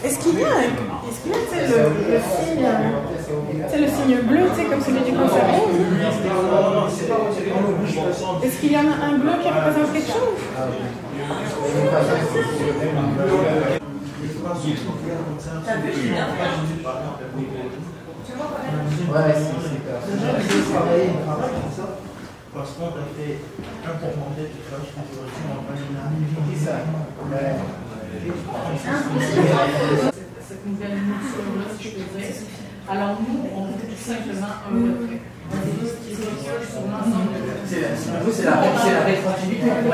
Est-ce qu'il y a, le signe bleu, comme celui du cancer rouge? Est-ce qu'il y en a un bleu qui représente quelque chose? Parce qu'on a fait intermonter toute la configuration en cette nouvelle mesure-là, si je peux dire. Alors nous, on fait tout simplement un retrait. On est sur l'ensemble de c'est la rétroactivité. On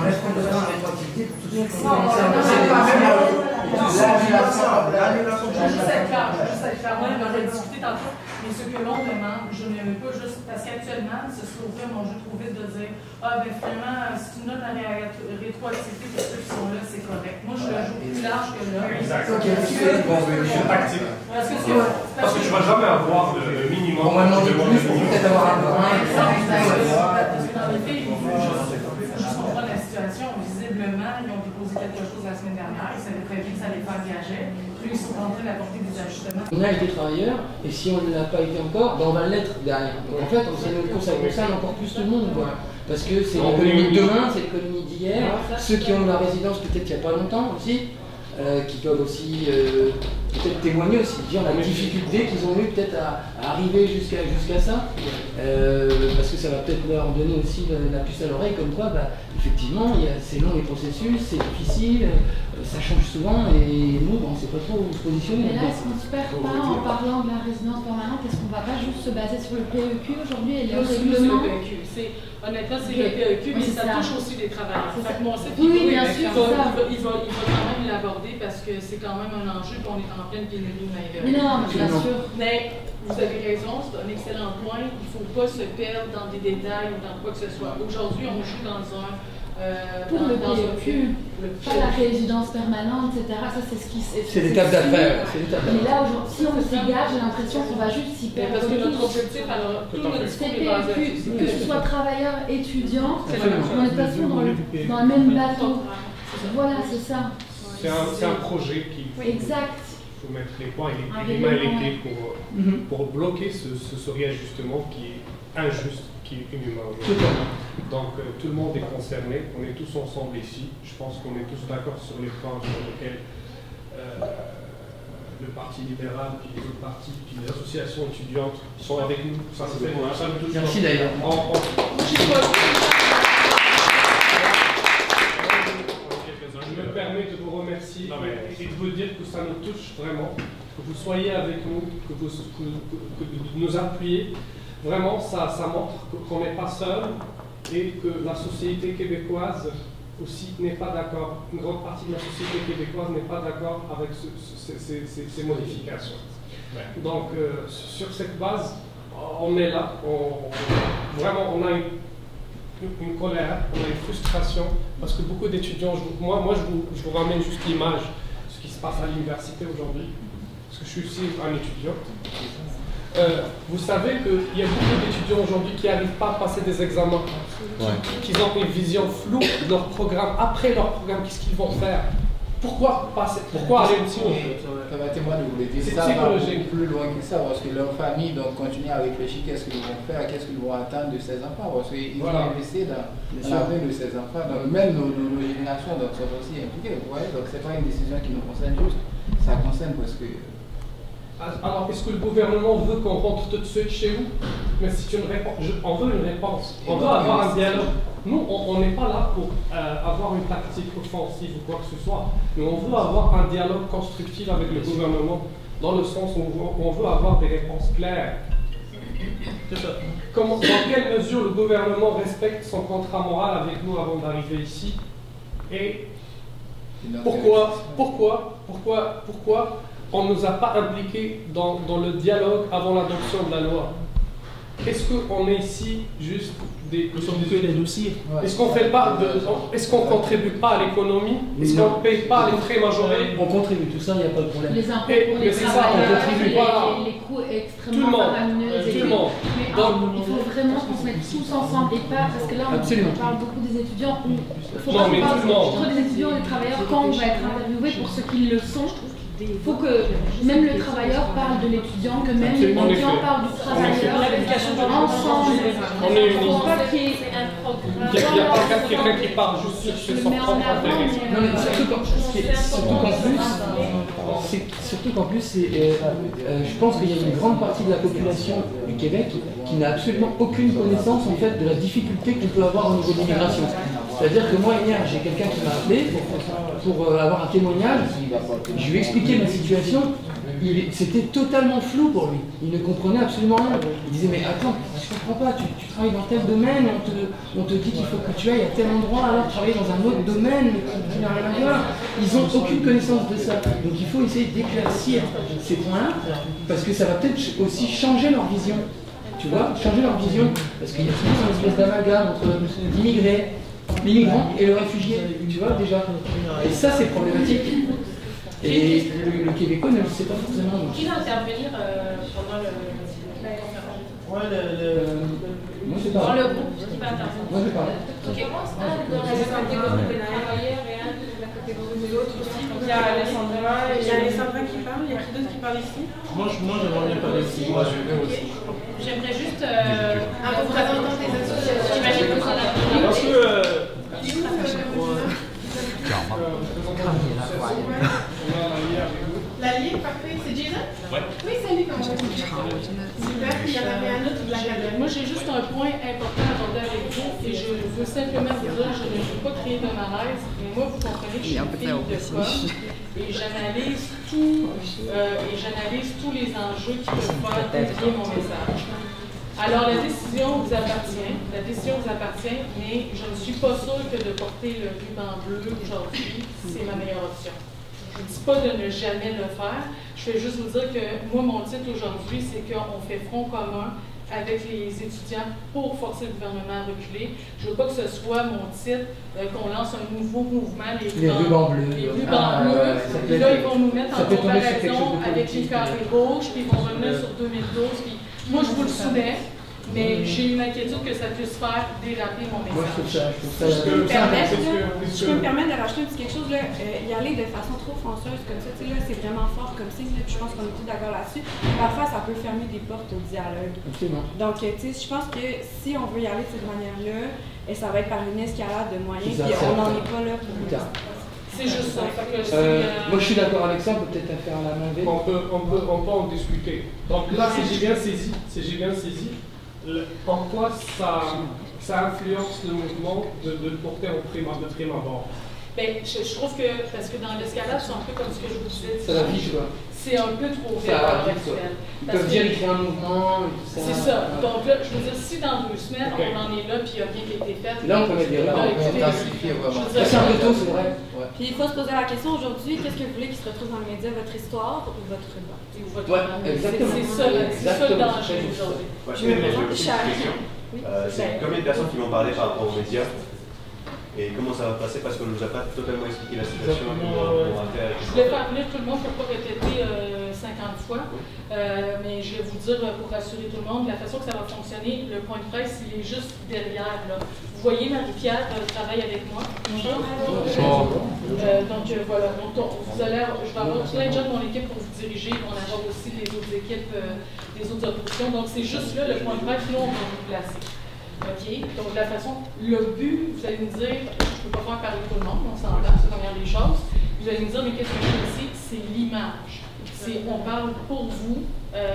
laisse complètement la rétroactivité pour tout ce qui est on en a discuté tantôt, mais ce que l'on demande, je ne veux pas juste, parce qu'actuellement, ce serait ouvert mon jeu trop vite de dire, finalement, si tu notes la rétroactivité pour ceux qui sont là, c'est correct. Moi, je le joue plus large que là. Exact. Tactique. Parce que tu ne vas jamais avoir le minimum. On va demander plus pour peut-être avoir un peu. Parce que dans les faits, il faut juste comprendre la situation. Visiblement, ils ont déposé quelque chose la semaine dernière, ils savaient très bien que ça allait faire gager. Puis ils sont en train d'apporter des ajustements. On a été travailleur, et si on ne l'a pas été encore, on va l'être derrière. Donc en fait, ça concerne encore plus tout le monde, quoi. Parce que c'est l'économie de demain, c'est l'économie d'hier. Ceux qui ont la résidence peut-être il n'y a pas longtemps aussi, qui peuvent aussi peut-être témoigner aussi, dire la difficulté qu'ils ont eu peut-être à arriver jusqu'à ça, parce que ça va peut-être leur donner aussi la puce à l'oreille, comme quoi, effectivement, c'est long les processus, c'est difficile, ça change souvent, et nous, on ne sait pas trop où se positionner. Mais là, est-ce qu'on ne se perd pas en parlant de la résidence permanente? Est-ce qu'on ne va pas juste se baser sur le PEQ aujourd'hui et le règlement? Honnêtement, c'est le PEQ, mais ça touche aussi les travailleurs. Oui, bien sûr. Il va quand même l'aborder parce que c'est quand même un enjeu, qu'on est en pleine pénurie de main-d'œuvre. Non, bien sûr. Mais vous avez raison, c'est un excellent point. Il ne faut pas se perdre dans des détails ou dans quoi que ce soit. Aujourd'hui, on joue dans un... pour le PEQ, pas la résidence permanente, etc. Ça, c'est ce qui... C'est l'étape d'après. Mais là, si on s'égare, j'ai l'impression qu'on va juste s'y perdre. Parce que notre objectif, alors, tout notre discours est basé. Que ce soit travailleur, étudiant, on est de toute façon dans le même bateau. Voilà, c'est ça. C'est un projet qui exact. Il faut mettre les points et les mains et les clés pour bloquer ce réajustement qui est injuste, qui est inhumain aujourd'hui. Donc tout le monde est concerné, on est tous ensemble ici. Je pense qu'on est tous d'accord sur les points sur lesquels le Parti libéral, puis les autres partis, puis les associations étudiantes sont avec nous. Ça, merci d'ailleurs. Je me permets de vous remercier et de vous dire que ça nous touche vraiment, que vous soyez avec nous, que vous nous appuyez. Vraiment, ça montre qu'on n'est pas seul et que la société québécoise aussi n'est pas d'accord. Une grande partie de la société québécoise n'est pas d'accord avec ces modifications. Donc, sur cette base, on est là. Vraiment, on a une colère, on a une frustration, parce que beaucoup d'étudiants, je vous ramène juste l'image de ce qui se passe à l'université aujourd'hui, parce que je suis aussi un étudiant. Vous savez qu'il y a beaucoup d'étudiants aujourd'hui qui n'arrivent pas à passer des examens, qui ont une vision floue de leur programme, après leur programme, qu'est-ce qu'ils vont faire? Pourquoi aller au-dessus? Permettez-moi de vous le dire, ça va plus loin que ça, parce que leur famille doit continuer à réfléchir qu'est-ce qu'ils vont faire, qu'est-ce qu'ils vont attendre de ces enfants, parce qu'ils vont investir dans l'avenir de ces enfants, donc même nos générations sont aussi impliquées, vous voyez, donc ce n'est pas une décision qui nous concerne juste, ça concerne parce que... Alors, est-ce que le gouvernement veut qu'on rentre tout de suite chez vous? Mais c'est une réponse. On veut une réponse. On veut avoir un dialogue. Nous, on n'est pas là pour avoir une tactique offensive ou quoi que ce soit. Mais on veut avoir un dialogue constructif avec le gouvernement, dans le sens où on veut avoir des réponses claires. Dans quelle mesure le gouvernement respecte son contrat moral avec nous avant d'arriver ici? Et pourquoi on ne nous a pas impliqués dans le dialogue avant l'adoption de la loi? Est-ce qu'on est ici juste des dossiers? Est-ce qu'on ne contribue pas à l'économie? Est-ce qu'on ne paye pas les frais majorés? On contribue, tout ça, il n'y a pas de problème. Les impôts pour les travailleurs, les coûts extrêmement faramineux. Tout le monde. Donc, il faut vraiment qu'on se mette tous ensemble et pas, parce que là, on parle beaucoup des étudiants. Il faut pas qu'on parle trop des étudiants et des travailleurs quand on va être interviewé pour ceux qui le sont. Il faut que même le travailleur parle de l'étudiant, que même l'étudiant parle du travailleur, ensemble. On est unis. Faut pas qu'il y ait Il n'y a pas quelqu'un qui parle juste sur son propre intérêt. Non, mais surtout qu'en plus, je pense qu'il y a une grande partie de la population du Québec qui n'a absolument aucune connaissance en fait de la difficulté qu'on peut avoir au niveau de l'immigration. C'est-à-dire que moi, hier, j'ai quelqu'un qui m'a appelé pour avoir un témoignage. Je lui ai expliqué ma situation. C'était totalement flou pour lui. Il ne comprenait absolument rien. Il disait, mais attends, je comprends pas, tu travailles dans tel domaine, on te dit qu'il faut que tu ailles à tel endroit, alors travailler dans un autre domaine, mais tu n'as rien à voir. Ils n'ont aucune connaissance de ça. Donc il faut essayer d'éclaircir ces points-là, parce que ça va peut-être aussi changer leur vision. Tu vois, changer leur vision. Parce qu'il y a toujours une espèce d'amalgame entre l'immigrant et le réfugié. Tu vois, déjà. Et ça, c'est problématique. Et le Québécois ne le sait pas forcément. Qui va intervenir pendant la conférence? Moi, je parle. Dans le groupe, qui va intervenir? Moi, je parle. Ok, moi, c'est un de la catégorie des travailleurs et un de la catégorie de l'autre aussi. Il y a Alessandra qui parle, il y a qui d'autre qui parle ici? Moi, j'aimerais bien parler ici. Moi, je vais aussi. J'aimerais juste un représentant des associations. J'imagine que ça va. Parce que La Ligue, parfait. C'est Jason? Ouais. Oui, salut, comment vas-tu? Super, il y en avait un autre de l'académie. Moi, j'ai juste un point important à aborder avec vous et je veux simplement vous dire, je ne veux pas créer de malaise, mais moi, vous comprenez que je suis une fille de com et j'analyse tous les enjeux qui peuvent faire dévier mon message. Alors, la décision vous appartient, mais je ne suis pas sûre que de porter le ruban bleu aujourd'hui, c'est ma meilleure option. Je ne dis pas de ne jamais le faire, je vais juste vous dire que moi, mon titre aujourd'hui, c'est qu'on fait front commun avec les étudiants pour forcer le gouvernement à reculer. Je ne veux pas que ce soit mon titre, qu'on lance un nouveau mouvement, les rubans bleus. Les rubans bleus. Puis là, ils vont nous mettre en comparaison avec les carrés rouges, puis ils vont revenir sur 2012. Puis moi, je vous le soumets. Mais j'ai une inquiétude que ça puisse faire déraper mon message. Je peux me permettre de rajouter un petit quelque chose, là, y aller de façon trop fonceuse comme ça, tu sais, là, c'est vraiment fort comme signe, puis je pense qu'on est tous d'accord là-dessus. Parfois, ça peut fermer des portes au dialogue. Absolument. Donc, tu sais, je pense que si on veut y aller de cette manière-là, ça va être par une escalade de moyens, puis on n'en est pas là pour l'instant. C'est juste ça. Moi, je suis d'accord avec ça, on peut peut-être faire la main. on peut en discuter. Donc là, si j'ai bien saisi, en quoi ça influence le mouvement de le porter de prime abord? Ben, je trouve que, parce que dans l'escalade, c'est un peu comme ce que je vous disais. Ça va vite, quoi. C'est un peu trop vite. Ils peuvent dire qu'ils créent un mouvement et tout ça. C'est ça. Donc là, je veux dire, si dans 2 semaines, on en est là, puis il n'y a rien qui a été fait. Là, on peut mettre des rubans. C'est un peu tôt, c'est vrai. Puis il faut se poser la question aujourd'hui, qu'est-ce que vous voulez qu'il se retrouve dans le média, votre histoire ou votre ruban? Exactement. C'est ça le danger aujourd'hui. Je me présente, Charles. C'est combien de personnes qui vont parler par rapport aux médias? Et comment ça va passer parce qu'on ne nous a pas totalement expliqué la situation qu'on va faire. Je voulais faire venir tout le monde, je ne peux pas répéter 50 fois, mais je vais vous dire pour rassurer tout le monde, la façon que ça va fonctionner, le point de presse, il est juste derrière. Là. Vous voyez, Marie-Pierre travaille avec moi. Bonjour. Donc voilà, vous allez, je vais avoir plein de gens de mon équipe pour vous diriger, on va avoir aussi les autres équipes, les autres oppositions. Donc c'est juste là le point de presse, nous on va vous placer. OK? Donc, de la façon, le but, vous allez me dire, je ne peux pas faire parler tout le monde, on s'entend, c'est la première des choses. Vous allez me dire, mais qu'est-ce que je fais ici? C'est l'image. On parle pour vous,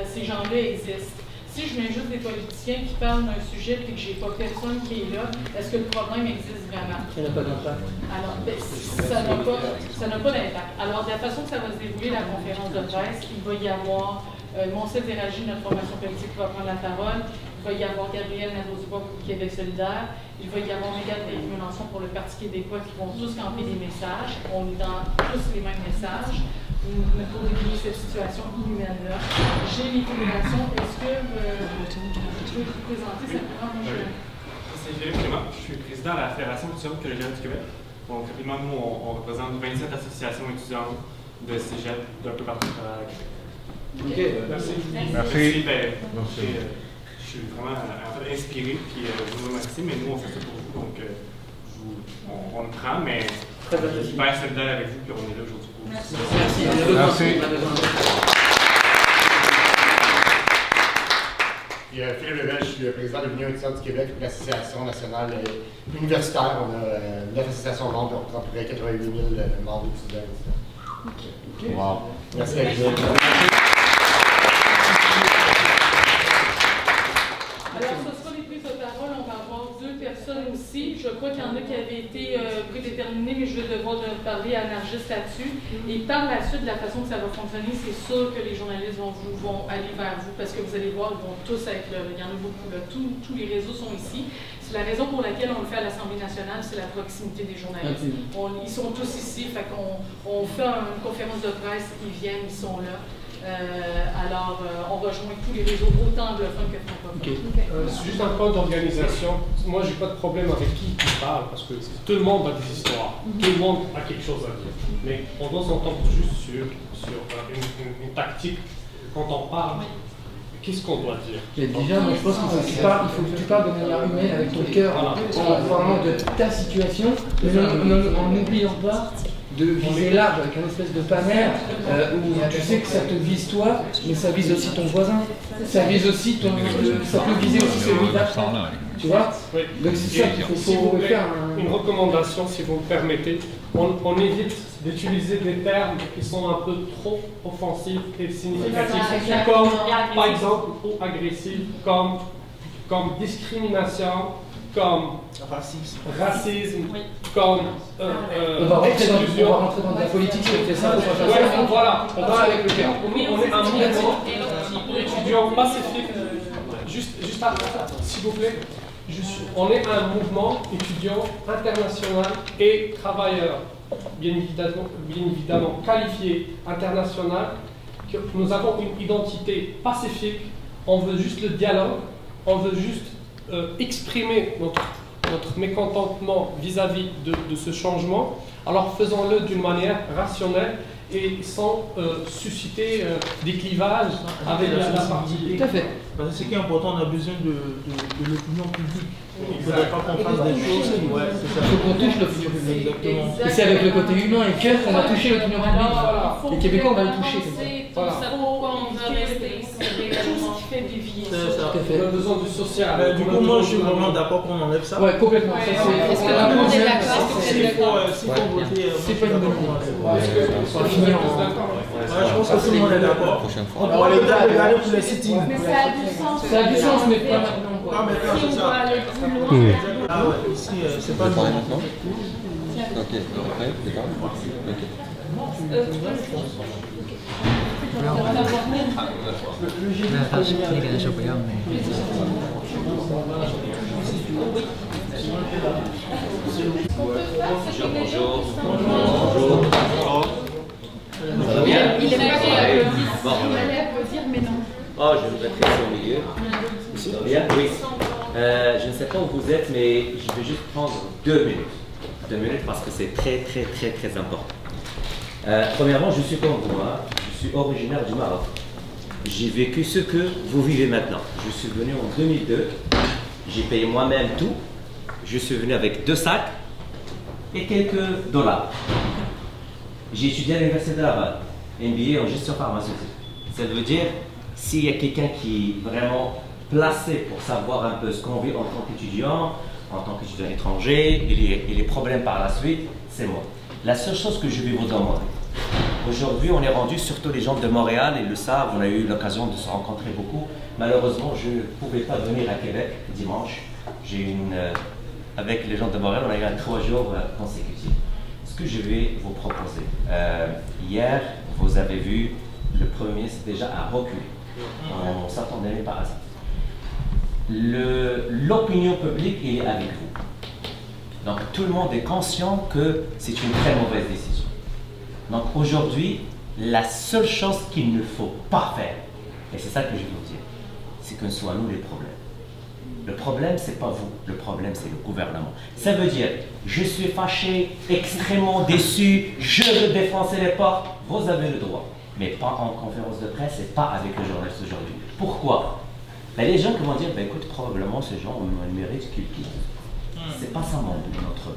ces gens-là existent. Si je mets juste des politiciens qui parlent d'un sujet et que je n'ai pas personne qui est là, est-ce que le problème existe vraiment? Ça n'a pas d'impact. Alors, ça n'a pas d'impact. Alors, de la façon que ça va se dérouler, la conférence de presse, il va y avoir Moncel Déragi, notre formation politique, qui va prendre la parole. Il va y avoir Gabriel Nadeau-Dubois pour Québec solidaire. Il va y avoir Mégane Mélenchon pour le Parti québécois qui vont tous camper des messages. On est dans tous les mêmes messages pour régler cette situation inhumaine-là. J'ai les fédérations. Est-ce que je peux vous présenter simplement? C'est Philippe Clément. Je suis président de la Fédération étudiante collégiale du Québec. Donc, rapidement, nous, on représente 27 associations étudiantes de cégep d'un peu partout à Québec. Ok, merci. Je suis vraiment inspiré, puis je vous remercie, mais nous on fait ça pour vous, donc on le prend, mais hyper solidaire avec vous, puis on est là aujourd'hui pour vous. Merci. Merci. Philippe Lebel, je suis le président de l'Union étudiante du Québec et de l'Association nationale universitaire. On a 9 associations membres, on représente à peu près 88 000 membres étudiants. Wow. Merci d'être venu. Alors, ce sera les prises de parole. On va avoir 2 personnes aussi. Je crois qu'il y en a qui avaient été prédéterminés, mais je vais devoir parler à Nargis là-dessus. Et par la suite, de la façon que ça va fonctionner, c'est sûr que les journalistes vont aller vers vous parce que vous allez voir, ils vont tous être là. Il y en a beaucoup. Là. Tous les réseaux sont ici. C'est la raison pour laquelle on le fait à l'Assemblée nationale, c'est la proximité des journalistes. Ils sont tous ici, fait qu'on fait une conférence de presse, ils viennent, ils sont là. Alors, on rejoint tous les réseaux, autant anglophones que francophones. C'est juste un point d'organisation. Moi, j'ai pas de problème avec qui parle, parce que tout le monde a des histoires, tout le monde a quelque chose à dire. Mais on doit s'entendre juste sur une tactique. Quand on parle, qu'est-ce qu'on doit dire? Déjà, moi, je pense qu'il faut que tu parles de manière humaine, avec ton cœur, vraiment de ta situation, en n'oubliant pas de viser large avec un espèce de panel où tu sais que ça te vise toi, mais ça vise aussi ton voisin, ça vise aussi ça peut viser aussi celui d'après. Tu vois? Oui. Donc c'est ça qu'il faut faire. Une recommandation, si vous me permettez, on évite d'utiliser des termes qui sont un peu trop offensifs et significatifs, comme par exemple ou agressif, comme discrimination, comme racisme, comme on va rentrer dans la politique, c'est ça. Voilà, on va avec le terme. On est un mouvement étudiant pacifique. Juste s'il vous plaît, on est un mouvement étudiant international et travailleur, bien évidemment qualifié, international. Nous avons une identité pacifique. On veut juste le dialogue. On veut juste exprimer notre mécontentement vis-à-vis de ce changement, alors faisons-le d'une manière rationnelle et sans susciter des clivages avec la partie. Tout à fait. Parce que ce qui est important, on a besoin de l'opinion publique. Il ne faudrait pas qu'on fasse des choses. Ouais, il faut qu'on touche l'opinion publique. Et c'est avec le côté humain et cœur qu'on va toucher l'opinion publique. Les Québécois, on va le toucher. Voilà. Pourquoi on va rester, c'est tout ce qui fait dévier. On a besoin du social. Du coup, moi, je suis vraiment d'accord qu'on enlève ça. Ouais, complètement. Est-ce que tout le monde est d'accord? S'il faut voter, c'est pas une bonne idée. Je pense que tout le monde est d'accord. On va regarder pour les sit-ins. Mais ça a du sens. Ça a du sens, mais pas maintenant. Ah, maintenant, c'est ça. Ah ouais, ici, c'est pas le moment. Ok, après, d'accord. Bonjour. Ça va bien? Il est pas bien. Bon. Il allait applaudir, mais non. Oh, je me mettrai au milieu. Ça va bien? Oui. Je ne sais pas où vous êtes, mais je vais juste prendre 2 minutes. 2 minutes parce que c'est très important. Premièrement, je suis comme vous, je suis originaire du Maroc. J'ai vécu ce que vous vivez maintenant. Je suis venu en 2002, j'ai payé moi-même tout. Je suis venu avec 2 sacs et quelques dollars. J'ai étudié à l'université de Laval, MBA en gestion pharmaceutique. Ça veut dire, s'il y a quelqu'un qui est vraiment placé pour savoir un peu ce qu'on vit en tant qu'étudiant, en tant qu'étudiant étranger, et les problèmes par la suite, c'est moi. La seule chose que je vais vous demander, aujourd'hui on est rendu, surtout les gens de Montréal, ils le savent, on a eu l'occasion de se rencontrer beaucoup. Malheureusement, je ne pouvais pas venir à Québec dimanche. Avec les gens de Montréal, on a eu un 3 jours consécutifs. Ce que je vais vous proposer, hier, vous avez vu, le premier, c'est déjà à reculer. On ne s'attendait même pas à ça. L'opinion publique, elle est avec vous. Donc tout le monde est conscient que c'est une très mauvaise décision. Donc aujourd'hui, la seule chose qu'il ne faut pas faire, et c'est ça que je vais vous dire, c'est que ce soit nous les problèmes. Le problème, c'est pas vous, le problème, c'est le gouvernement. Ça veut dire, je suis fâché, extrêmement déçu, je veux défoncer les portes, vous avez le droit. Mais pas en conférence de presse et pas avec le journaliste aujourd'hui. Pourquoi? Ben, les gens qui vont dire, ben, écoute, probablement ces gens méritent qu'ils quittent. C'est pas ça notre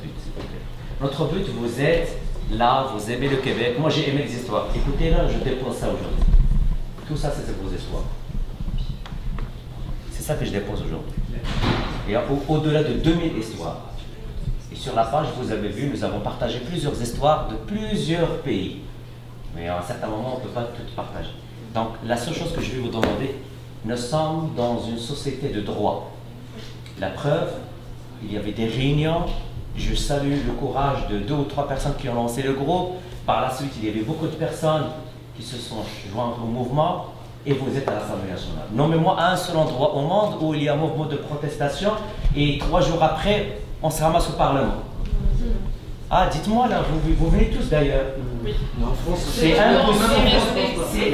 but, s'il vous plaît. Notre but, vous êtes Là, vous aimez le Québec. Moi, j'ai aimé les histoires. Écoutez, là, je dépose ça aujourd'hui. Tout ça, c'est vos histoires. C'est ça que je dépose aujourd'hui. Et au-delà de 2000 histoires. Et sur la page, vous avez vu, nous avons partagé plusieurs histoires de plusieurs pays. Mais à un certain moment, on ne peut pas tout partager. Donc, la seule chose que je vais vous demander, nous sommes dans une société de droit. La preuve, il y avait des réunions. Je salue le courage de 2 ou 3 personnes qui ont lancé le groupe. Par la suite, il y avait beaucoup de personnes qui se sont jointes au mouvement. Et vous êtes à l'Assemblée nationale. Nommez-moi un seul endroit au monde où il y a un mouvement de protestation et 3 jours après, on se ramasse au Parlement. Ah, dites-moi là, vous venez tous d'ailleurs. Oui. C'est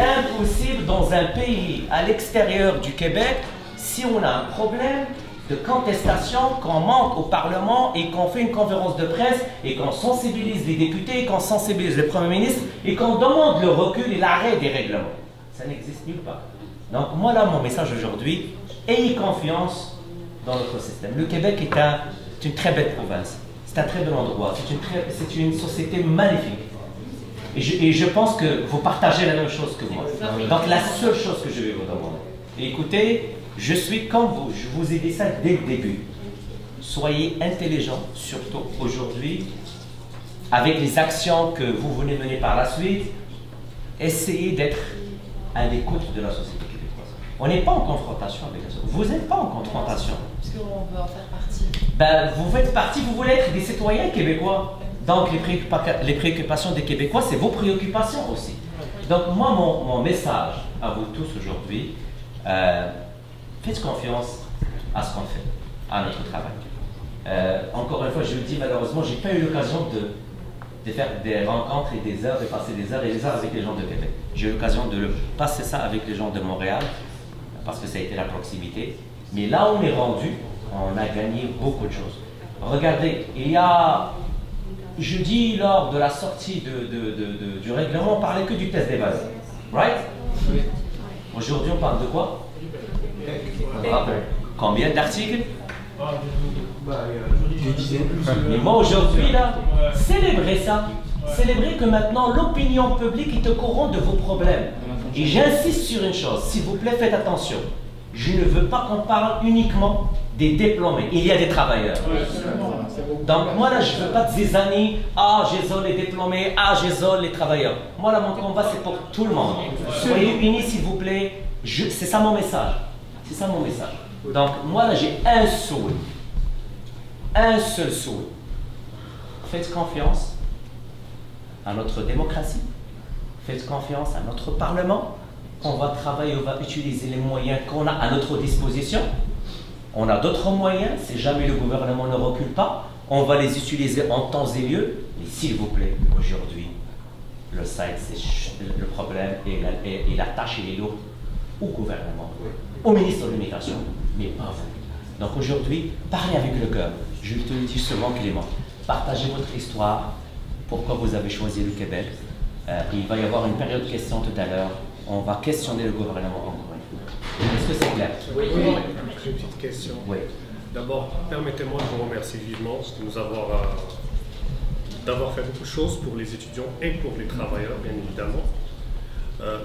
impossible dans un pays à l'extérieur du Québec, si on a un problème de contestation, qu'on monte au Parlement et qu'on fait une conférence de presse et qu'on sensibilise les députés, qu'on sensibilise le Premier ministre et qu'on demande le recul et l'arrêt des règlements. Ça n'existe nulle part. Donc moi là, mon message aujourd'hui, ayez confiance dans notre système. Le Québec est une très belle province. C'est un très bel endroit. C'est une société magnifique. Et je pense que vous partagez la même chose que moi. Donc la seule chose que je vais vous demander, écoutez, je suis comme vous. Je vous ai dit ça dès le début. Soyez intelligents, surtout aujourd'hui, avec les actions que vous venez mener par la suite. Essayez d'être à l'écoute de la société québécoise. On n'est pas en confrontation avec la société. Vous n'êtes pas en confrontation. Parce qu'on veut en faire partie. Ben, vous faites partie, vous voulez être des citoyens québécois. Donc les préoccupations des Québécois, c'est vos préoccupations aussi. Donc moi, mon message à vous tous aujourd'hui, faites confiance à ce qu'on fait, à notre travail. Encore une fois, je le dis, malheureusement, je n'ai pas eu l'occasion de faire des rencontres et des heures, de passer des heures et des heures avec les gens de Québec. J'ai eu l'occasion de passer ça avec les gens de Montréal, parce que ça a été la proximité. Mais là où on est rendu, on a gagné beaucoup de choses. Regardez, il y a jeudi, lors de la sortie du règlement, on parlait que du test d'évasion. Right? Oui. Aujourd'hui, on parle de quoi? Combien d'articles? Mais moi aujourd'hui là, célébrez ça. Célébrez que maintenant l'opinion publique est au courant de vos problèmes. Et j'insiste sur une chose, s'il vous plaît, faites attention. Je ne veux pas qu'on parle uniquement des diplômés. Il y a des travailleurs. Donc moi là, je ne veux pas zizanie. Ah, j'isole les diplômés. Ah, j'isole les travailleurs. Moi là, mon combat, c'est pour tout le monde. Soyez unis, s'il vous plaît. C'est ça mon message. C'est ça mon message. Donc moi là, j'ai un souhait. Un seul souhait. Faites confiance à notre démocratie. Faites confiance à notre Parlement. On va travailler, on va utiliser les moyens qu'on a à notre disposition. On a d'autres moyens, si jamais le gouvernement ne recule pas, on va les utiliser en temps et lieu. Mais s'il vous plaît, aujourd'hui, le site, c'est le problème et la tâche est lourde au gouvernement, au ministre de l'Immigration, mais pas vous. Donc aujourd'hui, parlez avec le cœur. Je te le dis seulement, Clément. Partagez votre histoire, pourquoi vous avez choisi le Québec. Il va y avoir une période de questions tout à l'heure. On va questionner le gouvernement encore une fois. Est-ce que c'est clair? Oui. J'ai une petite question. Oui. D'abord, permettez-moi de vous remercier vivement de nous d'avoir fait beaucoup de choses pour les étudiants et pour les travailleurs, bien évidemment.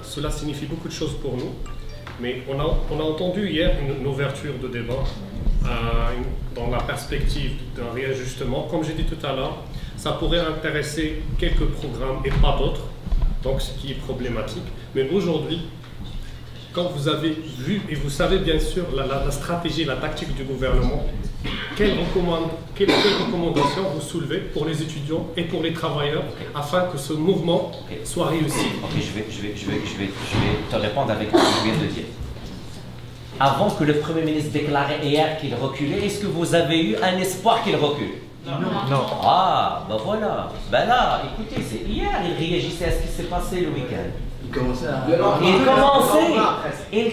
Cela signifie beaucoup de choses pour nous. Mais on a entendu hier une ouverture de débat dans la perspective d'un réajustement. Comme j'ai dit tout à l'heure, ça pourrait intéresser quelques programmes et pas d'autres, donc ce qui est problématique. Mais aujourd'hui, quand vous avez vu, et vous savez bien sûr la stratégie, la tactique du gouvernement, quelles recommandations vous soulevez pour les étudiants et pour les travailleurs afin que ce mouvement soit réussi? Ok, je vais te répondre avec ce que je viens de dire. Avant que le Premier ministre déclarait hier qu'il reculait, est-ce que vous avez eu un espoir qu'il recule? Non. Ah, ben voilà. Ben là, écoutez, c'est hier, il réagissait à ce qui s'est passé le week-end. Il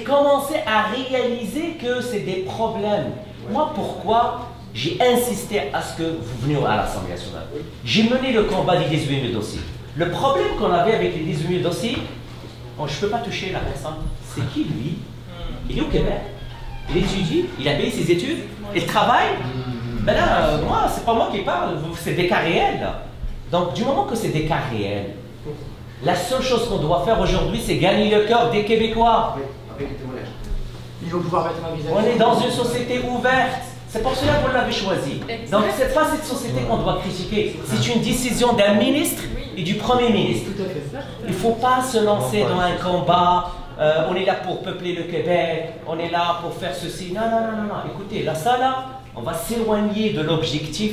commençait à réaliser que c'est des problèmes. Moi, pourquoi j'ai insisté à ce que vous veniez à l'Assemblée nationale? J'ai mené le combat des 18 000 dossiers. Le problème qu'on avait avec les 18 000 dossiers, je ne peux pas toucher la personne. C'est qui, lui? Il est au Québec. Il étudie, il a payé ses études, il travaille. Ben là, moi, c'est pas moi qui parle, c'est des cas réels. Là. Donc, du moment que c'est des cas réels, la seule chose qu'on doit faire aujourd'hui, c'est gagner le cœur des Québécois. Ils vont pouvoir mettre un visage. On est dans une société ouverte. C'est pour cela qu'on l'avait choisi. Donc, ce n'est pas cette société qu'on doit critiquer. C'est une décision d'un ministre et du Premier ministre. Il ne faut pas se lancer dans un combat. On est là pour peupler le Québec. On est là pour faire ceci. Non, non, non, non. Écoutez, là, on va s'éloigner de l'objectif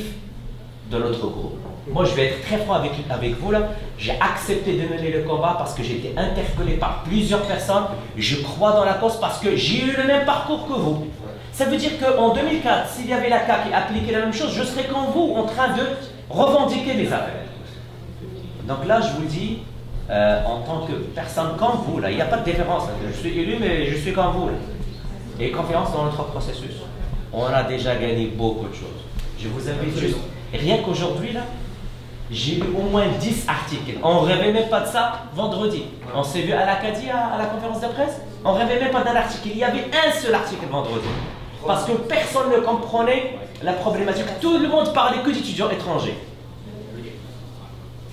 de notre groupe. Moi, je vais être très franc avec vous là. J'ai accepté de mener le combat parce que j'ai été interpellé par plusieurs personnes. Je crois dans la cause parce que j'ai eu le même parcours que vous. Ça veut dire qu'en 2004, s'il y avait la CAQ qui appliquait la même chose, je serais comme vous, en train de revendiquer les affaires. Donc là, je vous dis, en tant que personne comme vous, là, il n'y a pas de différence. Je suis élu, mais je suis comme vous. Là. Et confiance dans notre processus. On a déjà gagné beaucoup de choses. Je vous invite juste, rien qu'aujourd'hui, là, j'ai lu au moins 10 articles. On ne rêvait même pas de ça vendredi. On s'est vu à l'Acadie, à la conférence de presse. On ne rêvait même pas d'un article. Il y avait un seul article vendredi. Parce que personne ne comprenait la problématique. Tout le monde parlait que d'étudiants étrangers.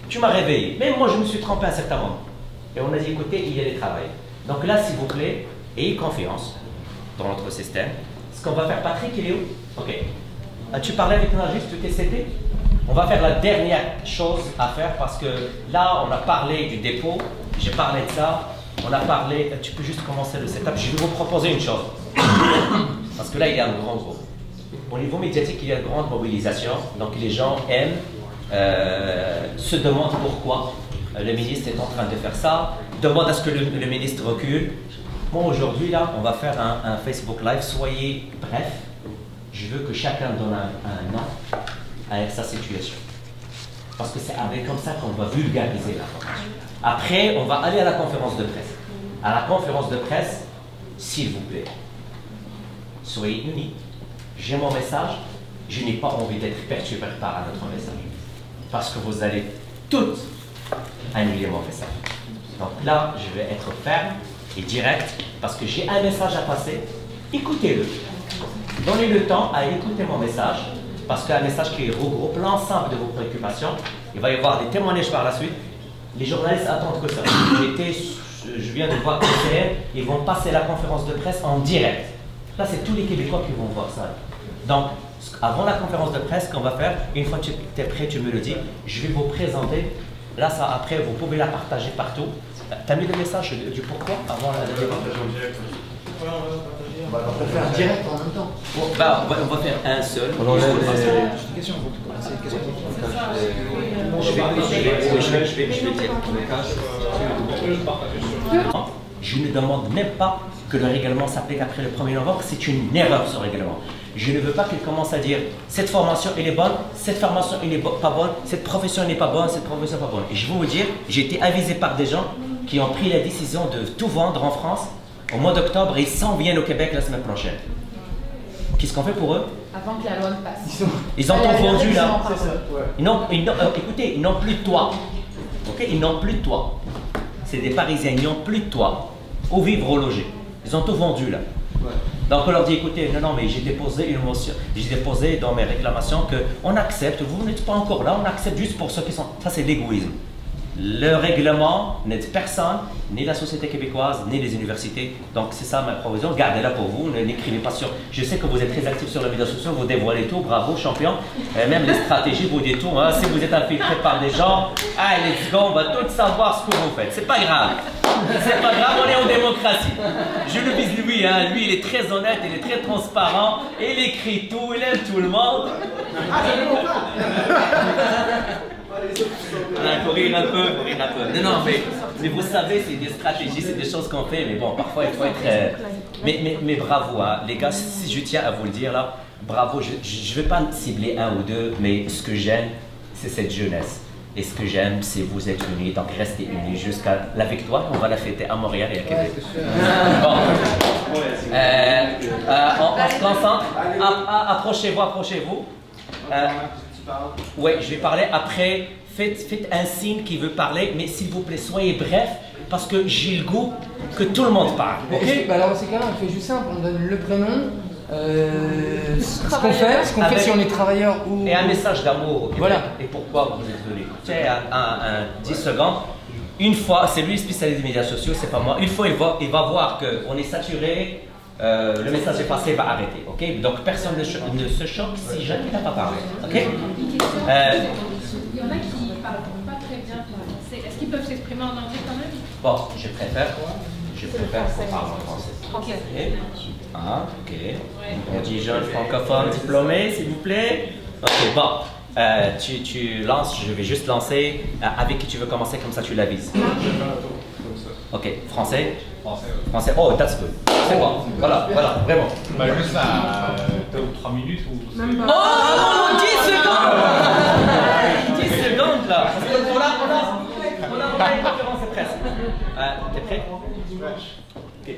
Tu m'as réveillé. Même moi, je me suis trompé à un certain moment. Et on a dit, écoutez, il y a des travails. Donc là, s'il vous plaît, ayez confiance dans notre système. Ce qu'on va faire, Patrick, il est où? Ok. As-tu parlé avec Nargis, tu t'es cédé? On va faire la dernière chose à faire parce que là, on a parlé du dépôt. J'ai parlé de ça. On a parlé, tu peux juste commencer le setup. Je vais vous proposer une chose. Parce que là, il y a un grand groupe. Au niveau médiatique, il y a une grande mobilisation. Donc les gens aiment, se demandent pourquoi le ministre est en train de faire ça, demandent à ce que le ministre recule. Moi, aujourd'hui, là, on va faire un Facebook Live. Soyez bref. Je veux que chacun donne un nom à sa situation. Parce que c'est comme ça qu'on va vulgariser l'information. Après, on va aller à la conférence de presse. À la conférence de presse, s'il vous plaît, soyez unis. J'ai mon message. Je n'ai pas envie d'être perturbé par un autre message. Parce que vous allez toutes annuler mon message. Donc là, je vais être ferme et direct parce que j'ai un message à passer. Écoutez-le. Donnez le temps à écouter mon message parce qu'un message qui regroupe l'ensemble de vos préoccupations. Il va y avoir des témoignages par la suite. Les journalistes attendent que ça. Je viens de voir que ils vont passer la conférence de presse en direct. Là, c'est tous les Québécois qui vont voir ça. Donc, avant la conférence de presse qu'on va faire, une fois que tu es prêt, tu me le dis, je vais vous présenter. Là, ça, après, vous pouvez la partager partout. Tu as mis le message du pourquoi avant la partager en direct. On va faire un direct en même temps. Bah, on va faire un seul. Une question. Je ne demande même pas que le règlement s'applique après le 1er novembre. C'est une erreur ce règlement. Je ne veux pas qu'il commence à dire cette formation elle est bonne, cette formation elle n'est pas bonne, cette profession n'est pas bonne, cette profession n'est pas bonne. Et je vais vous dire, j'ai été avisé par des gens qui ont pris la décision de tout vendre en France au mois d'octobre et ils s'en viennent au Québec la semaine prochaine. Qu'est-ce qu'on fait pour eux? Avant que la loi ne passe. Ils ont tout vendu là. Écoutez, ils n'ont plus de toit. Okay? Ils n'ont plus de toit. C'est des Parisiens, ils n'ont plus de toit. Où vivre, au loger. Ils ont tout vendu là. Donc on leur dit, écoutez, non, mais j'ai déposé une motion, j'ai déposé dans mes réclamations qu'on accepte, vous n'êtes pas encore là, on accepte juste pour ceux qui sont... Ça c'est l'égoïsme. Le règlement n'aide personne, ni la société québécoise, ni les universités. Donc c'est ça ma provision, gardez-la pour vous, n'écrivez pas sur... Je sais que vous êtes très actifs sur les médias sociaux, vous dévoilez tout, bravo, champion. Même les stratégies, vous dites tout. Hein. Si vous êtes infiltré par des gens, allez, let's go, on va tout savoir ce que vous faites. C'est pas grave. C'est pas grave, on est en démocratie. Je le vise lui, hein. Lui il est très honnête, il est très transparent, il écrit tout, il aime tout le monde. Il faut rire un peu, Non, mais vous savez, c'est des stratégies, c'est des choses qu'on fait, mais bon, parfois il faut être... Mais bravo, hein. Les gars, si je tiens à vous le dire là, bravo, je ne vais pas cibler un ou deux, mais ce que j'aime, c'est cette jeunesse. Et ce que j'aime, c'est vous êtes unis, donc restez unis jusqu'à la victoire. On va la fêter à Montréal et à Québec. Bon. On se concentre. Approchez-vous. Oui, je vais parler après. Faites un signe qui veut parler, mais s'il vous plaît, soyez bref, parce que j'ai le goût que tout le monde parle. Okay? Alors, c'est quand même, on fait juste simple. On donne le prénom, ce qu'on fait si on est travailleur ou... Et un message d'amour au Québec. Voilà. Et pourquoi vous êtes venu. Tu sais, 10 secondes. Une fois, c'est lui spécialiste des médias sociaux, c'est pas moi. Une fois, il va voir qu'on est saturé, le message est passé, va arrêter. Ok. Donc personne ne se choque si jamais il n'a pas parlé. Ok. Il y en a qui ne parlent pas très bien français. Est-ce qu'ils peuvent s'exprimer en anglais quand même? Bon, je préfère qu'on parle en français. Ok. Ah, ok. On dit jeune francophone diplômé, s'il vous plaît. Ok, bon. Tu lances, je vais juste lancer. Avec qui tu veux commencer, comme ça tu l'avises. Ok, français. Français. Oh, that's good. C'est bon. Voilà, vraiment. Bah, juste à 2 ou 3 minutes ou... Même pas. Oh, 10 secondes 10 secondes là. Parce qu'on a une conférence de presse. T'es prêt? Ok.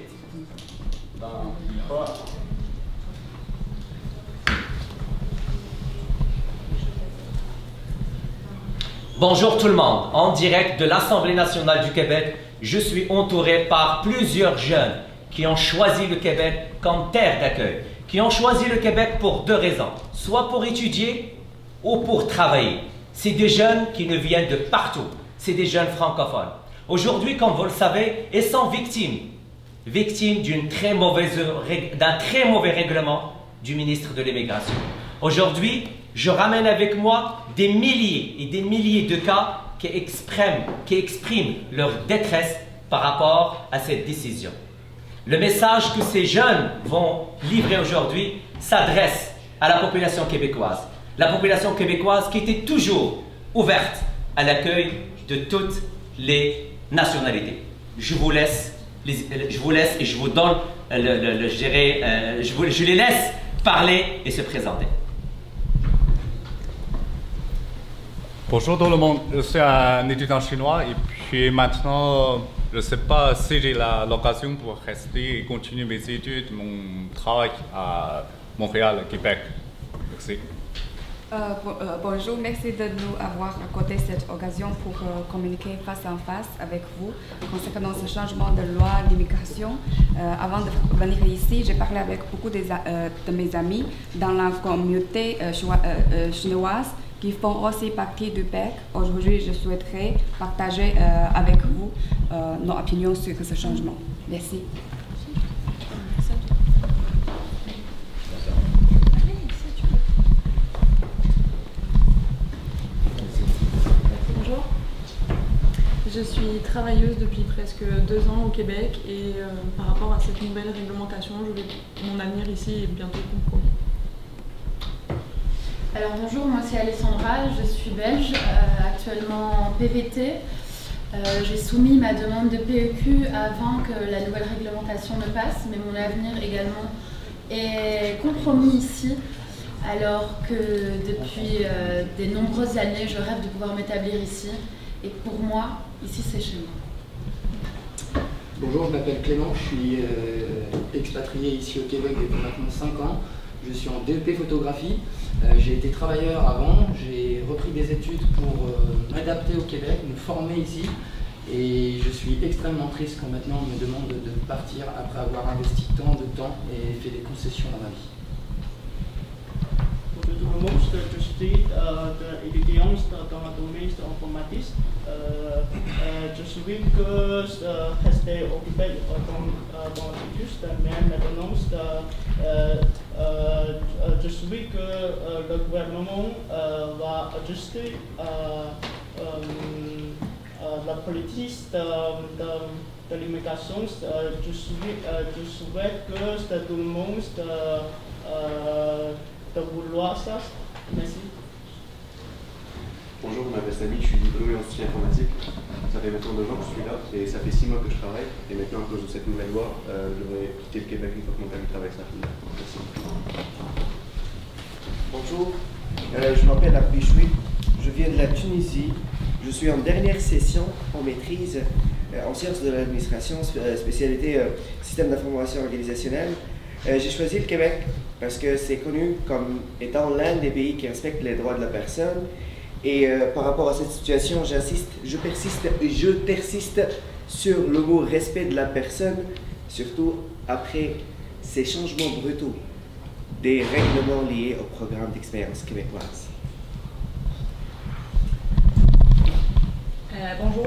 Bonjour tout le monde, en direct de l'Assemblée nationale du Québec, je suis entouré par plusieurs jeunes qui ont choisi le Québec comme terre d'accueil, qui ont choisi le Québec pour 2 raisons, soit pour étudier ou pour travailler. C'est des jeunes qui nous viennent de partout, c'est des jeunes francophones. Aujourd'hui, comme vous le savez, ils sont victimes d'un très mauvais règlement du ministre de l'Immigration. Aujourd'hui, je ramène avec moi des milliers et des milliers de cas qui expriment leur détresse par rapport à cette décision. Le message que ces jeunes vont livrer aujourd'hui s'adresse à la population québécoise. La population québécoise qui était toujours ouverte à l'accueil de toutes les nationalités. Je vous laisse et je vous donne, je les laisse parler et se présenter. Bonjour tout le monde, je suis un étudiant chinois et puis maintenant, je ne sais pas si j'ai l'occasion pour rester et continuer mes études, mon travail à Montréal, Québec. Merci. Bonjour, merci de nous avoir accordé cette occasion pour communiquer face à face avec vous concernant ce changement de loi d'immigration. Avant de venir ici, j'ai parlé avec beaucoup de mes amis dans la communauté chinoise qui font aussi partie du PEC. Aujourd'hui, je souhaiterais partager avec vous nos opinions sur ce changement. Merci. Bonjour. Je suis travailleuse depuis presque 2 ans au Québec et par rapport à cette nouvelle réglementation, mon avenir ici est bientôt compromis. Alors bonjour, moi c'est Alessandra, je suis belge, actuellement en PVT. J'ai soumis ma demande de PEQ avant que la nouvelle réglementation ne passe, mais mon avenir également est compromis ici, alors que depuis de nombreuses années, je rêve de pouvoir m'établir ici. Et pour moi, ici c'est chez moi. Bonjour, je m'appelle Clément, je suis expatrié ici au Québec depuis maintenant 5 ans. Je suis en DEP photographie. J'ai été travailleur avant, j'ai repris des études pour m'adapter au Québec, me former ici. Et je suis extrêmement triste quand maintenant on me demande de partir après avoir investi tant de temps et fait des concessions dans ma vie. Je suis étudiant dans le domaine informatique. Je suis que resté occupé dans l'étude, mais maintenant je suis que le gouvernement va ajuster la politique de l'immigration. Je souhaite que tout le monde de vouloir ça. Merci. Bonjour, je m'appelle Samy, je suis diplômé en soutien informatique. Ça fait maintenant 2 ans que je suis là et ça fait 6 mois que je travaille. Et maintenant, à cause de cette nouvelle loi, je vais quitter le Québec une fois que mon permis de travail sera fini. Merci. Bonjour, je m'appelle Abdi Choui, je viens de la Tunisie. Je suis en dernière session en maîtrise en sciences de l'administration, spécialité système d'information organisationnelle. J'ai choisi le Québec parce que c'est connu comme étant l'un des pays qui respecte les droits de la personne. Et par rapport à cette situation, je persiste sur le mot respect de la personne, surtout après ces changements brutaux des règlements liés au programme d'expérience québécoise. Bonjour,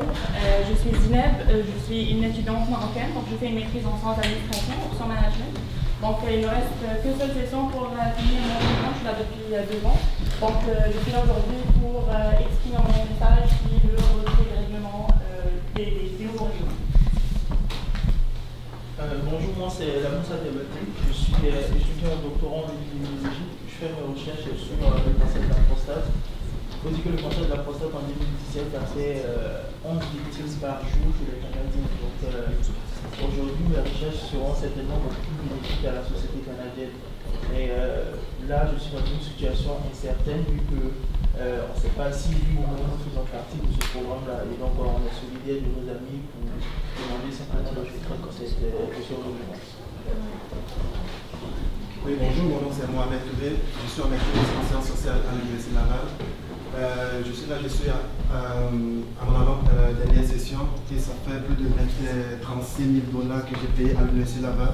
je suis Zineb, je suis une étudiante marocaine, donc je fais une maîtrise en sciences d'administration, option management. Donc il me reste qu'une seule session pour finir mon diplôme, je suis là depuis 2 ans. Donc je suis là aujourd'hui pour exprimer mon message qui est le retrait des règlements, des nouveaux règlements. Bonjour, moi c'est Lamoussa Diabaté, je suis étudiant doctorant en épidémiologie, je fais mes recherches sur le cancer de la prostate. Il faut dire que le cancer de la prostate en 2017 a fait 11 victimes par jour chez les Canadiens. Donc aujourd'hui, mes recherches seront certainement beaucoup plus bénéfiques à la société canadienne. Mais là, je suis dans une situation incertaine vu que on ne sait pas si lui ou moi nous faisons partie de ce programme-là. Et donc on est solidaire de nos amis pour demander simplement de retrait de cette question de violence. Oui, bonjour, mon nom c'est Mohamed Touré, je suis en maîtrise en sciences sociales à l'Université de Laval. Je suis à mon avant-dernière session et ça fait plus de 36 000 $ que j'ai payé à l'Université de Laval.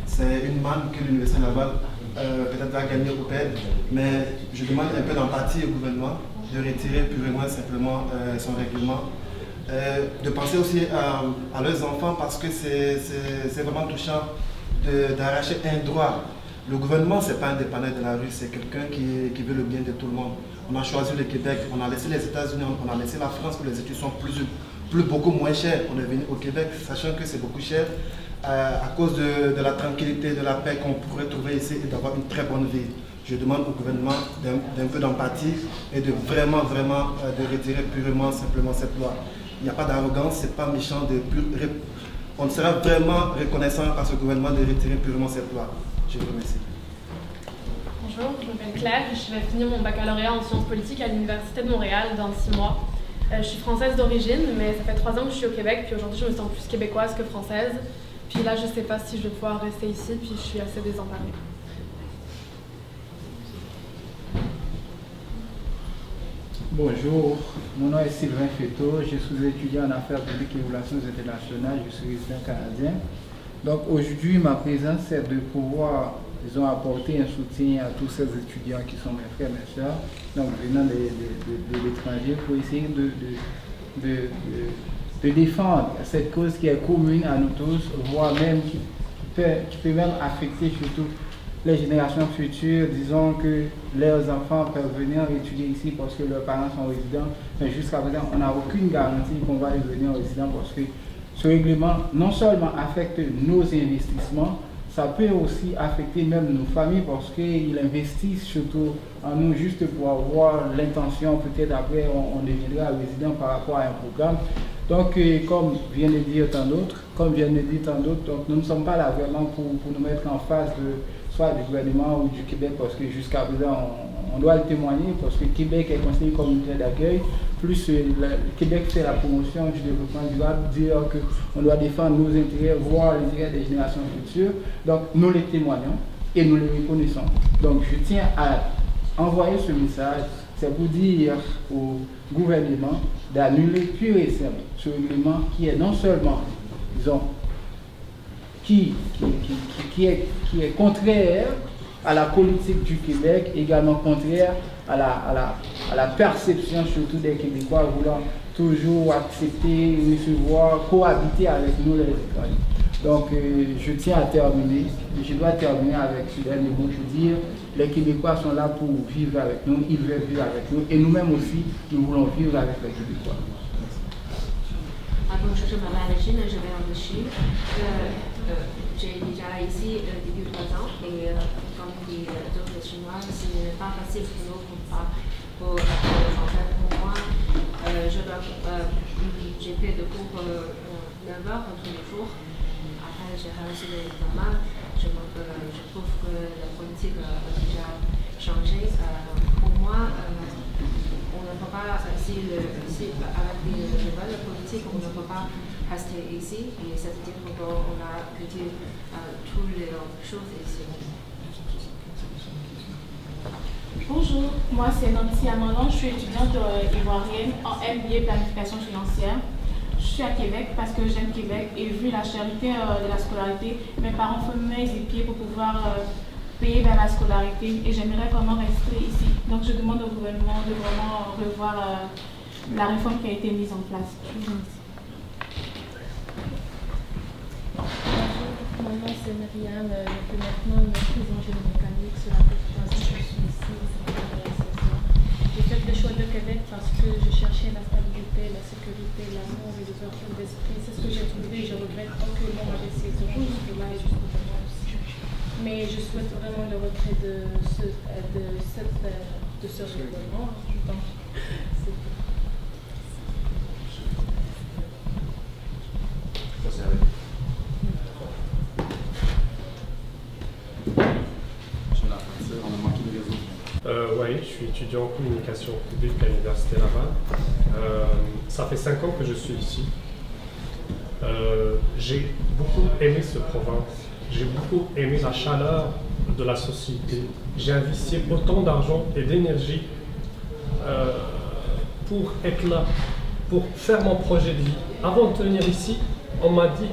C'est une manne que l'Université de Laval peut-être va gagner ou perdre, mais je demande un peu d'empathie au gouvernement de retirer purement et simplement son règlement. De penser aussi à leurs enfants parce que c'est vraiment touchant d'arracher un droit. Le gouvernement, ce n'est pas un dépanneur de la rue, c'est quelqu'un qui veut le bien de tout le monde. On a choisi le Québec, on a laissé les États-Unis, on a laissé la France où les études sont beaucoup moins chères. On est venu au Québec, sachant que c'est beaucoup cher, à cause de la tranquillité, de la paix qu'on pourrait trouver ici et d'avoir une très bonne vie. Je demande au gouvernement d'un peu d'empathie et de vraiment de retirer purement, simplement cette loi. Il n'y a pas d'arrogance, ce n'est pas méchant. On sera vraiment reconnaissant à ce gouvernement de retirer purement cette loi. Je vous remercie. Bonjour, je m'appelle Claire, je vais finir mon baccalauréat en sciences politiques à l'Université de Montréal dans 6 mois. Je suis française d'origine, mais ça fait 3 ans que je suis au Québec, puis aujourd'hui je me sens plus québécoise que française. Puis là, je ne sais pas si je vais pouvoir rester ici, puis je suis assez désemparée. Bonjour, mon nom est Sylvain Féteau, je suis étudiant en affaires publiques et relations internationales, je suis résident canadien. Donc aujourd'hui, ma présence c'est de pouvoir, disons, apporter un soutien à tous ces étudiants qui sont mes frères, mes soeurs, donc venant de l'étranger, pour essayer de défendre cette cause qui est commune à nous tous, voire même qui peut même affecter surtout les générations futures. Disons que leurs enfants peuvent venir étudier ici parce que leurs parents sont résidents, mais jusqu'à présent, on n'a aucune garantie qu'on va devenir résident parce que ce règlement non seulement affecte nos investissements, ça peut aussi affecter même nos familles parce qu'ils investissent surtout en nous juste pour avoir l'intention, peut-être après on deviendra résident par rapport à un programme. Donc comme vient de dire tant d'autres, donc nous ne sommes pas là vraiment pour nous mettre en face de soit du gouvernement ou du Québec parce que jusqu'à présent on doit le témoigner parce que Québec est considéré comme une terre d'accueil. Plus le Québec fait la promotion du développement durable, dire qu'on doit défendre nos intérêts, voire les intérêts des générations futures. Donc nous les témoignons et nous les reconnaissons. Donc je tiens à envoyer ce message, c'est pour dire au gouvernement d'annuler pur et simple ce règlement qui est non seulement, disons, qui est contraire à la politique du Québec, également contraire à la perception surtout des Québécois voulant toujours accepter, recevoir, cohabiter avec nous les étrangers. Donc je tiens à terminer, je dois terminer avec ce dernier mot, je veux dire, les Québécois sont là pour vivre avec nous, ils veulent vivre avec nous et nous-mêmes aussi, nous voulons vivre avec les Québécois. Bonjour, je m'appelle Régine, je vais en Chine. J'ai déjà ici depuis 3 ans et comme dit d'autres Chinois, ce n'est pas facile pour nous pour français. Pour moi, j'ai fait des cours 9 heures tous les jours. Après, j'ai réussi l'examen. Je trouve que la politique a déjà changé. Pour moi, on ne peut pas, avec les nouvelles politiques, on ne peut pas rester ici. Et c'est-à-dire qu'on a étudié toutes les choses ici. Bonjour, moi c'est Nancy Amandon, je suis étudiante ivoirienne en MBA planification financière. Je suis à Québec parce que j'aime Québec et vu la charité de la scolarité, mes parents font mains et pieds pour pouvoir payer vers la scolarité et j'aimerais vraiment rester ici. Donc je demande au gouvernement de vraiment revoir la réforme qui a été mise en place. Je vous remercie. Mon nom c'est Myriam, je fais maintenant une maîtrise en génie mécanique. Cela fait 3 ans que je suis ici. J'ai fait le choix de Québec parce que je cherchais la stabilité, la sécurité, l'amour et l'ouverture d'esprit. C'est ce que j'ai trouvé. Je regrette aucunement avec ces choses que là est jusqu'au moment aussi. Mais je souhaite vraiment le retrait de ce règlement. Donc, c'est tout. Oui, je suis étudiant en communication publique à l'Université Laval. Ça fait 5 ans que je suis ici. J'ai beaucoup aimé cette province. J'ai beaucoup aimé la chaleur de la société. J'ai investi autant d'argent et d'énergie pour être là, pour faire mon projet de vie. Avant de venir ici, on m'a dit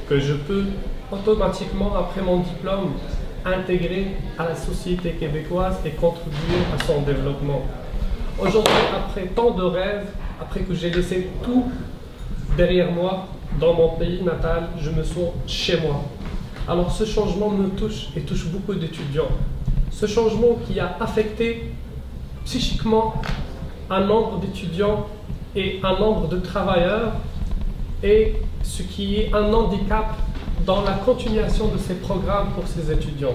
que je peux automatiquement, après mon diplôme, intégrer à la société québécoise et contribuer à son développement. Aujourd'hui, après tant de rêves, après que j'ai laissé tout derrière moi, dans mon pays natal, je me sens chez moi. Alors ce changement me touche et touche beaucoup d'étudiants. Ce changement qui a affecté psychiquement un nombre d'étudiants et un nombre de travailleurs, et ce qui est un handicap dans la continuation de ces programmes pour ces étudiants.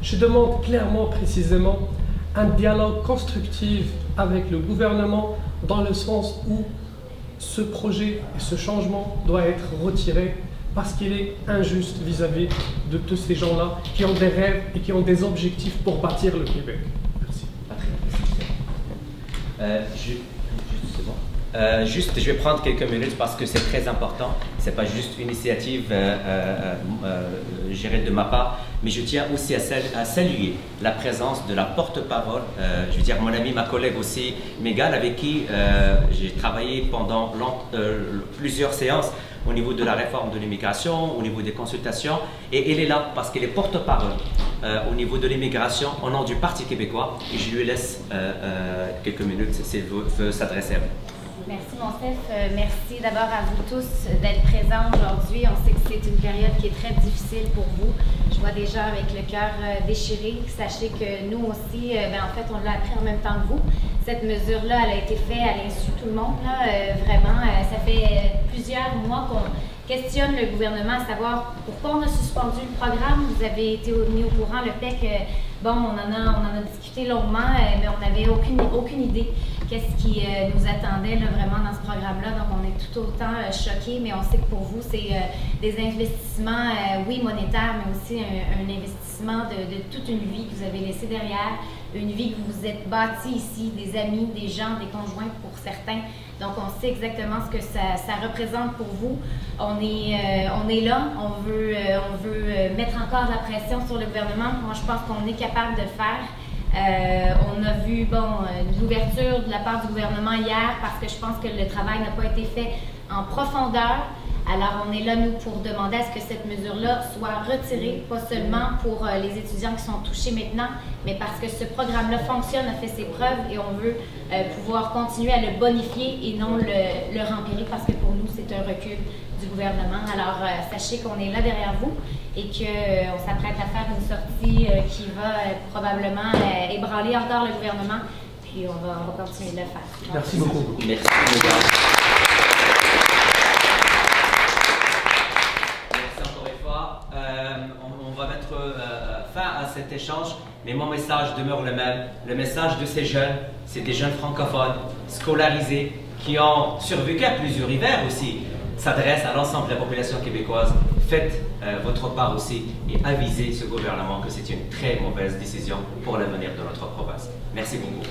Je demande clairement, précisément, un dialogue constructif avec le gouvernement dans le sens où ce projet et ce changement doit être retiré parce qu'il est injuste vis-à-vis de tous ces gens-là qui ont des rêves et qui ont des objectifs pour bâtir le Québec. Merci. Je vais prendre quelques minutes parce que c'est très important. Ce n'est pas juste une initiative gérée de ma part, mais je tiens aussi à saluer la présence de la porte-parole, je veux dire mon ami, ma collègue aussi, Megan, avec qui j'ai travaillé pendant plusieurs séances au niveau de la réforme de l'immigration, au niveau des consultations, et elle est là parce qu'elle est porte-parole au niveau de l'immigration au nom du Parti québécois, et je lui laisse quelques minutes s'il veut s'adresser à vous. Merci mon Steph. Merci d'abord à vous tous d'être présents aujourd'hui. On sait que c'est une période qui est très difficile pour vous. Je vois des gens avec le cœur déchiré. Sachez que nous aussi, en fait, on l'a appris en même temps que vous. Cette mesure-là, elle a été faite à l'insu de tout le monde. Vraiment, ça fait plusieurs mois qu'on questionne le gouvernement à savoir pourquoi on a suspendu le programme. Vous avez été mis au courant, le PEC, bon, on en a discuté longuement, mais on n'avait aucune idée qu'est-ce qui nous attendait là, vraiment dans ce programme-là. Donc, on est tout autant choqués, mais on sait que pour vous, c'est des investissements, oui, monétaires, mais aussi un investissement de toute une vie que vous avez laissé derrière, une vie que vous êtes bâtie ici, des amis, des gens, des conjoints pour certains. Donc, on sait exactement ce que ça représente pour vous. On est là, on veut mettre encore la pression sur le gouvernement. Moi, je pense qu'on est capable de le faire. On a vu l'ouverture de la part du gouvernement hier parce que je pense que le travail n'a pas été fait en profondeur. Alors, on est là, nous, pour demander à ce que cette mesure-là soit retirée, pas seulement pour les étudiants qui sont touchés maintenant, mais parce que ce programme-là fonctionne, a fait ses preuves et on veut pouvoir continuer à le bonifier et non le rempirer parce que pour nous, c'est un recul du gouvernement. Alors, sachez qu'on est là derrière vous et qu'on s'apprête à faire une sortie qui va probablement ébranler encore le gouvernement, puis on va continuer de le faire. Merci beaucoup. Merci. On va mettre fin à cet échange, mais mon message demeure le même. Le message de ces jeunes, c'est des jeunes francophones, scolarisés, qui ont survécu à plusieurs hivers aussi, s'adresse à l'ensemble de la population québécoise. Faites votre part aussi et avisez ce gouvernement que c'est une très mauvaise décision pour l'avenir de notre province. Merci beaucoup.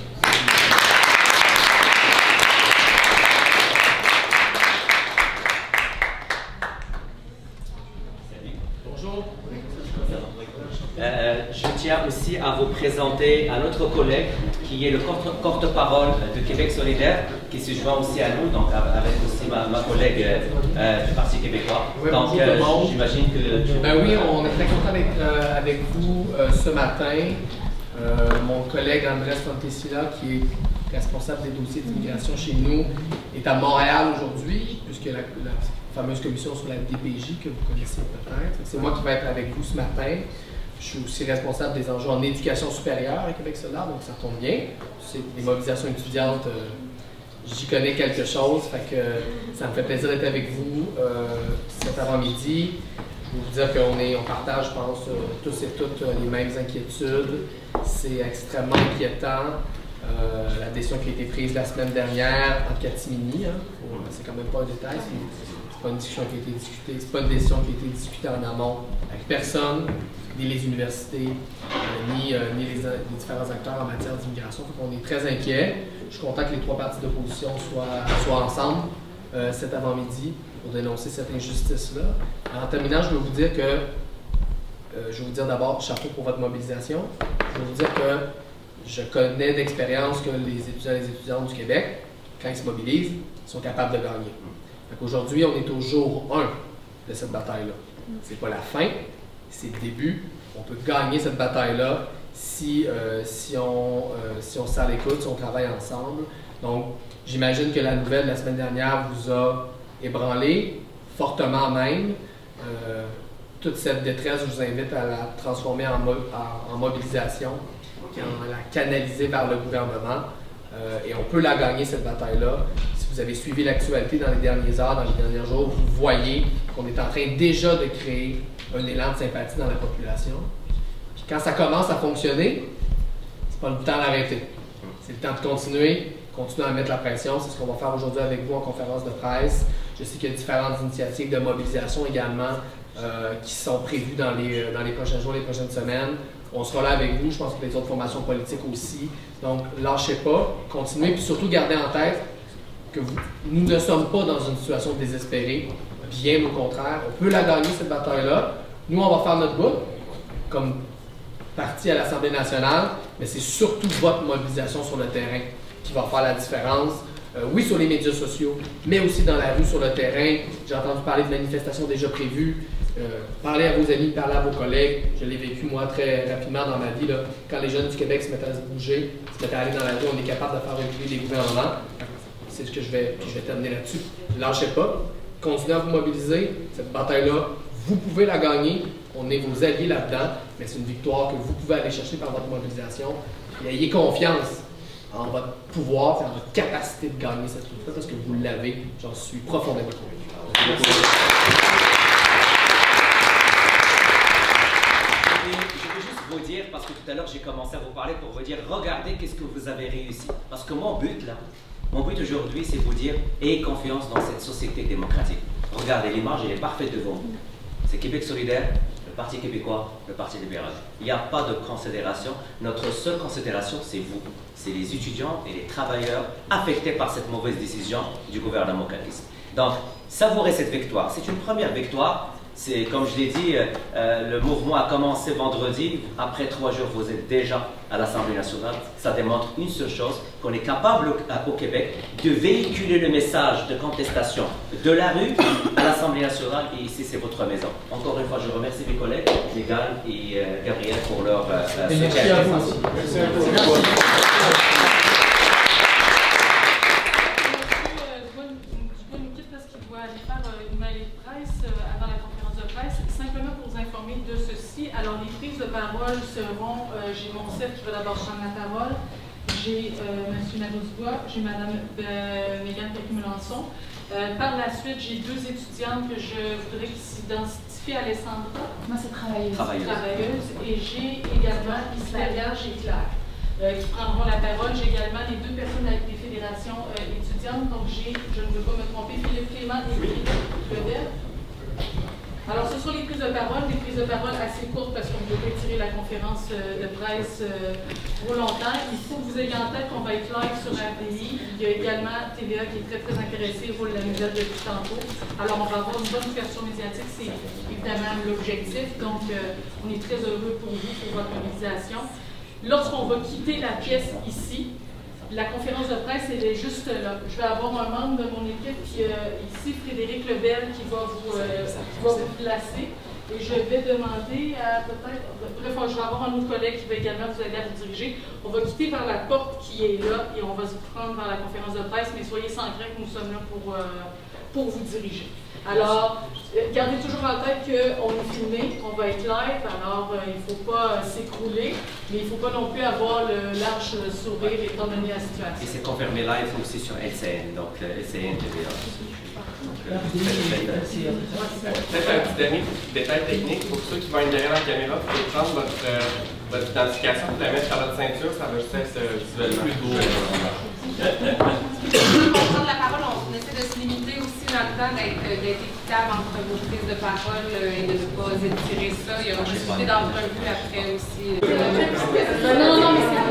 Je tiens aussi à vous présenter un autre collègue qui est le porte-parole de Québec solidaire, qui se joint aussi à nous, donc avec aussi ma collègue du Parti québécois. Oui, donc j'imagine que... Ben oui, on est très content avec vous ce matin. Mon collègue Andrés Fontesilla, qui est responsable des dossiers d'immigration chez nous, est à Montréal aujourd'hui, puisque la fameuse commission sur la DPJ que vous connaissez peut-être. C'est moi qui vais être avec vous ce matin. Je suis aussi responsable des enjeux en éducation supérieure à Québec solidaire, donc ça tombe bien. C'est des mobilisations étudiantes, j'y connais quelque chose, fait que ça me fait plaisir d'être avec vous cet avant-midi. Je vais vous dire qu'on partage, je pense, tous et toutes les mêmes inquiétudes. C'est extrêmement inquiétant. La décision qui a été prise la semaine dernière en catimini, c'est quand même pas un détail, c'est pas une décision qui a été discutée, c'est pas une décision qui a été discutée en amont avec personne, ni les universités, ni les différents acteurs en matière d'immigration. Donc on est très inquiets. Je suis content que les trois partis d'opposition soient ensemble cet avant-midi pour dénoncer cette injustice-là. En terminant, je veux vous dire d'abord chapeau pour votre mobilisation. Je veux vous dire que je connais d'expérience que les étudiants et les étudiantes du Québec, quand ils se mobilisent, sont capables de gagner. Aujourd'hui, on est au jour 1 de cette bataille-là. C'est pas la fin, c'est le début. On peut gagner cette bataille-là si on serre les coudes, si on travaille ensemble. Donc, j'imagine que la nouvelle de la semaine dernière vous a ébranlé, fortement même. Toute cette détresse, je vous invite à la transformer en mobilisation, à la canaliser vers le gouvernement. Et on peut la gagner, cette bataille-là. Si vous avez suivi l'actualité dans les dernières heures, dans les derniers jours, vous voyez qu'on est en train déjà de créer un élan de sympathie dans la population. Puis quand ça commence à fonctionner, c'est pas le temps d'arrêter. C'est le temps de continuer à mettre la pression. C'est ce qu'on va faire aujourd'hui avec vous en conférence de presse. Je sais qu'il y a différentes initiatives de mobilisation également qui sont prévues dans les prochains jours, les prochaines semaines. On sera là avec vous, je pense que les autres formations politiques aussi. Donc, lâchez pas, continuez, puis surtout gardez en tête que nous ne sommes pas dans une situation désespérée, bien au contraire. On peut la gagner, cette bataille-là. Nous, on va faire notre bout, comme parti à l'Assemblée nationale, mais c'est surtout votre mobilisation sur le terrain qui va faire la différence. Oui, sur les médias sociaux, mais aussi dans la rue, sur le terrain. J'ai entendu parler de manifestations déjà prévues. Parlez à vos amis, parlez à vos collègues. Je l'ai vécu, moi, très rapidement dans ma vie. Là. Quand les jeunes du Québec se mettent à se bouger, se mettent à aller dans la rue, on est capable de faire reculer les gouvernements. C'est ce que je vais terminer là-dessus. Lâchez pas. Continuez à vous mobiliser. Cette bataille-là, vous pouvez la gagner. On est vos alliés là-dedans, mais c'est une victoire que vous pouvez aller chercher par votre mobilisation. Et ayez confiance en votre pouvoir et en votre capacité de gagner cette lutte-là, parce que vous l'avez. J'en suis profondément convaincu. Vous dire, parce que tout à l'heure j'ai commencé à vous parler pour vous dire, regardez qu'est-ce que vous avez réussi. Parce que mon but aujourd'hui, c'est vous dire, ayez confiance dans cette société démocratique. Regardez, l'image, elle est parfaite devant vous. C'est Québec solidaire, le Parti québécois, le Parti libéral. Il n'y a pas de considération. Notre seule considération, c'est vous. C'est les étudiants et les travailleurs affectés par cette mauvaise décision du gouvernement caquiste. Donc, savourez cette victoire. C'est une première victoire. C'est, comme je l'ai dit, le mouvement a commencé vendredi. Après 3 jours, vous êtes déjà à l'Assemblée nationale. Ça démontre une seule chose, qu'on est capable au Québec de véhiculer le message de contestation de la rue à l'Assemblée nationale. Et ici, c'est votre maison. Encore une fois, je remercie mes collègues, Légal et Gabriel, pour leur soutien. Merci à vous. Alors, les prises de parole seront, j'ai mon chef qui va d'abord prendre la parole, j'ai M. Nadeau-Dubois, j'ai Mme Mégane Pékin-Melançon. Par la suite, j'ai 2 étudiantes que je voudrais qu'ils s'identifient. Alessandra. Moi, c'est travailleuse. Travailleuse. Et j'ai également Isabelle, j'ai Claire, qui prendront la parole. J'ai également les 2 personnes avec des fédérations étudiantes. Donc, j'ai, je ne veux pas me tromper, Philippe Clément et Philippe Lebel. Alors, ce sont les prises de parole, assez courtes parce qu'on ne peut pas étirer la conférence de presse trop longtemps. Il faut que vous ayez en tête qu'on va être live sur RDI. Il y a également TVA qui est très, très intéressé, roule la nouvelle depuis tantôt. Alors, on va avoir une bonne couverture médiatique, c'est évidemment l'objectif. Donc, on est très heureux pour vous, pour votre mobilisation. Lorsqu'on va quitter la pièce ici, La conférence de presse, elle est juste là. Je vais avoir un membre de mon équipe qui, ici, Frédéric Lebel, qui va vous placer. Et je vais demander à peut-être... Bref, je vais avoir un autre collègue qui va également vous aider à vous diriger. On va quitter par la porte qui est là et on va se prendre vers la conférence de presse, mais soyez sans crainte, nous sommes là pour vous diriger. Alors, gardez toujours en tête qu'on est filmé, on va être live, alors il ne faut pas s'écrouler, mais il ne faut pas non plus avoir le large sourire étant donné la situation. Et c'est confirmé live aussi sur LCN, donc LCN TVA. Peut-être un petit dernier détail technique pour ceux qui vont être derrière la caméra, vous pouvez prendre votre identification, vous la mettre sur votre ceinture, ça va juste être visuellement. Pour prendre la parole, on essaie de se limiter aussi dans le temps d'être équitable entre vos prises de parole et de ne pas étirer ça. Il y aura possibilité d'entrevue après aussi. Non, mais c'est